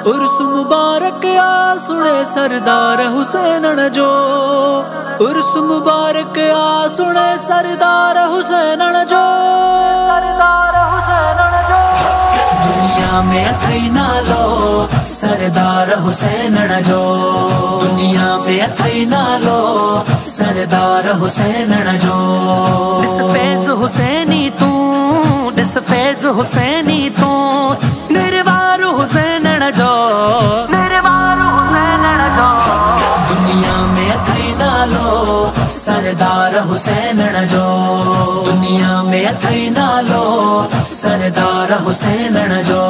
उर्स मुबारक आ सुने सरदार हुसैन जो। उर्स मुबारक आ सुने सरदार हुसैन जो। दुनिया में अथई नालो सरदार हुसैन जो। दुनिया में अथई नालो सरदार हुसैन जो। दिस फैज हुसैनी तू, दिस फैज हुसैनी तू, निर्वार हुसैन जो, निर्वार हुसैन जो। दुनिया में अथई नालो सरदार हुसैन जो। दुनिया में अथई नालो सरदार हुसैन जो।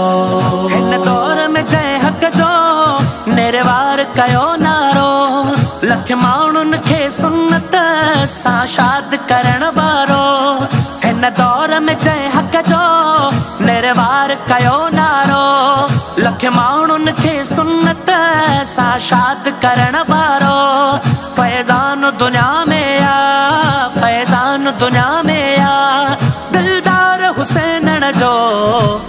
हिन दौर में जय हक जो निर्वार कयो नारो। लख माण्हुनि खे सुन्नत सां शाद करण वारो। हिन दौर में जय हक जो निर्वार कयो नारो। लख माण्हुनि खे सुन्नत सां शाद करण वारो। फैज़ान दुनिया में आ, फैज़ान दुनिया में आ, दिलदार हुसैन जो,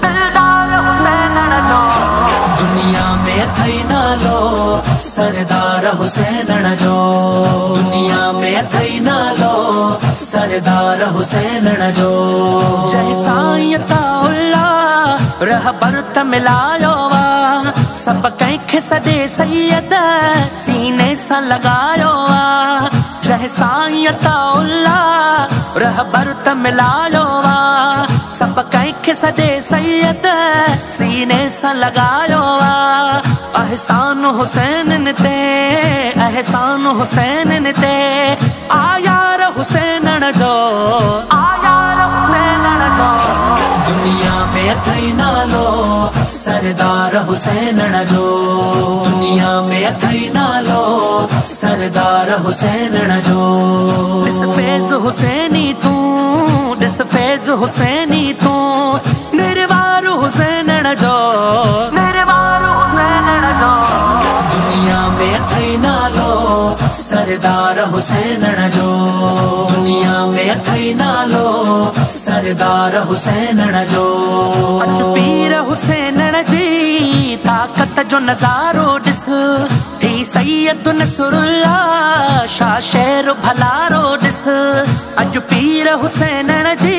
दिलदार हुसैन जो। दुनिया में अथई नालो सरदार हुसैन जो। दुनिया में अथई नालो सरदार हुसैन जो। जय साईं ताउल्ला रहबर त मिलायो वा। सब कंहिंखे सॾे सैयद सीने सां लॻायो वा। जय साईं ताउल्ला रहबर त मिलायो वा। सब कंहिंखे सॾे सैयद सीने सां लॻायो वा। अहसान हुसैन ते, अहसान हुसैन ते, आयार हुसैन जो, आयार हुसैन जो। दुनिया में अथई नालो सरदार हुसैन जो। दुनिया में अथई नालो सरदार हुसैन जो। दिस फैज हुसैनी तू, दिस फैज हुसैनी तू, निर्वार हुसैन जो, निर्वार हुसैन जो। दुनिया में अथई नालो सरदार हुसैन जो। दुनिया में अथई नालो सरदार हुसैन जो। अच पीर हुसैन जी ताकत जो नज़ारो ॾिस। ही सैयद नसरुल्ला शाह शेर भलारो ॾिस। अज पीर हुसैन जी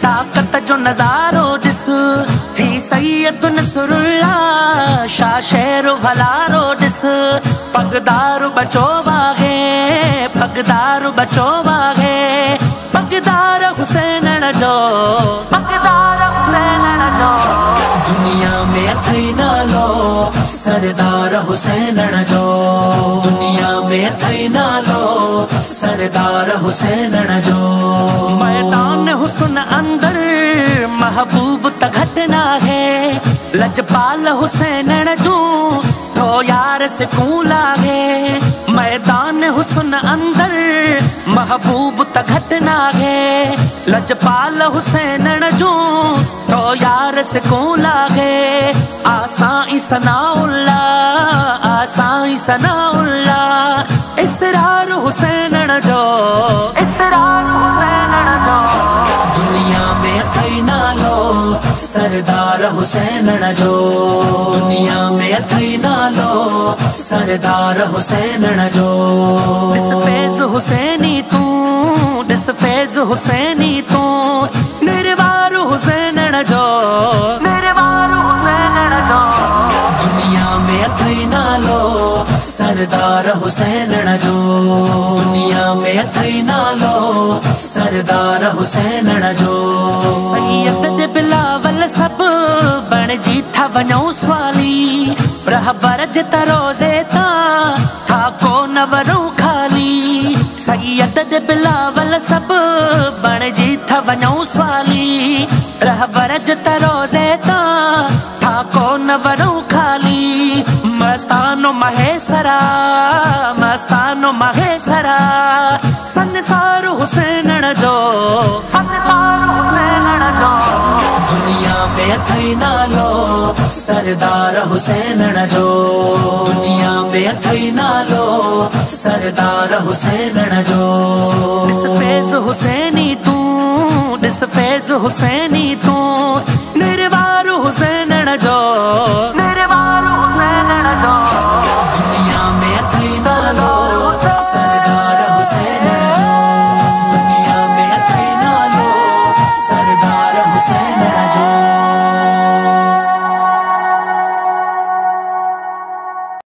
ताकत जो नज़ारो ॾिस। ही सैयद नसरुल्ला शाह शेर भलारो ॾिस। पगदार बचो वागे, पगदार बचो वागे, पगदार हुसैन जो, पगदार हुसैन जो। दुनिया में अथई नालो सरदार हुसैन जो। दुनिया में अथई नालो सरदार हुसैन जो। मैदान हुस्न अंदर महबूब त घट ना है। लजपाल हुसैन जो तो यार से कूं लागे। मैदान हुस्न अंदर महबूब त घट ना है। लजपाल हुसैन जो तो यार से कूं लागे। आसाई सनाउल्ला, आसाई सनाउल्ला, इसरार हुसैन जो, इसरार हुसैन जो। दुनिया में अथई नालो सरदार हुसैन जो। दुनिया में अथई नालो सरदार हुसैन जो। दिस फैज हुसैनी तू, दिस फैज हुसैनी तू, निर्वार हुसैन जो, निर्वार हुसैन जो। दुनिया में अथई नालो सरदार हुसैन जो। दुनिया में अथई नालो सरदार हुसैन जो। सैयद बिलावल सब बण जी था वञूं स्वाली। रहबर जे तरोज़े तां था को न वरूं खाली। सैयद बिलावल सब बण जी था वञूं स्वाली। रहबर जे तरोज़े तां था को न वरूं खाली। मस्तानो महेसरा, मस्तानो महेसरा, संसार हुसैन जो, संसार हुसैन जो। दुनिया में अथई नालो सरदार हुसैन जो। दुनिया में अथई नालो सरदार हुसैन जो। दिस फैज हुसैनी तू, दिस फैज हुसैनी तू, निर्वार हुसैन जो।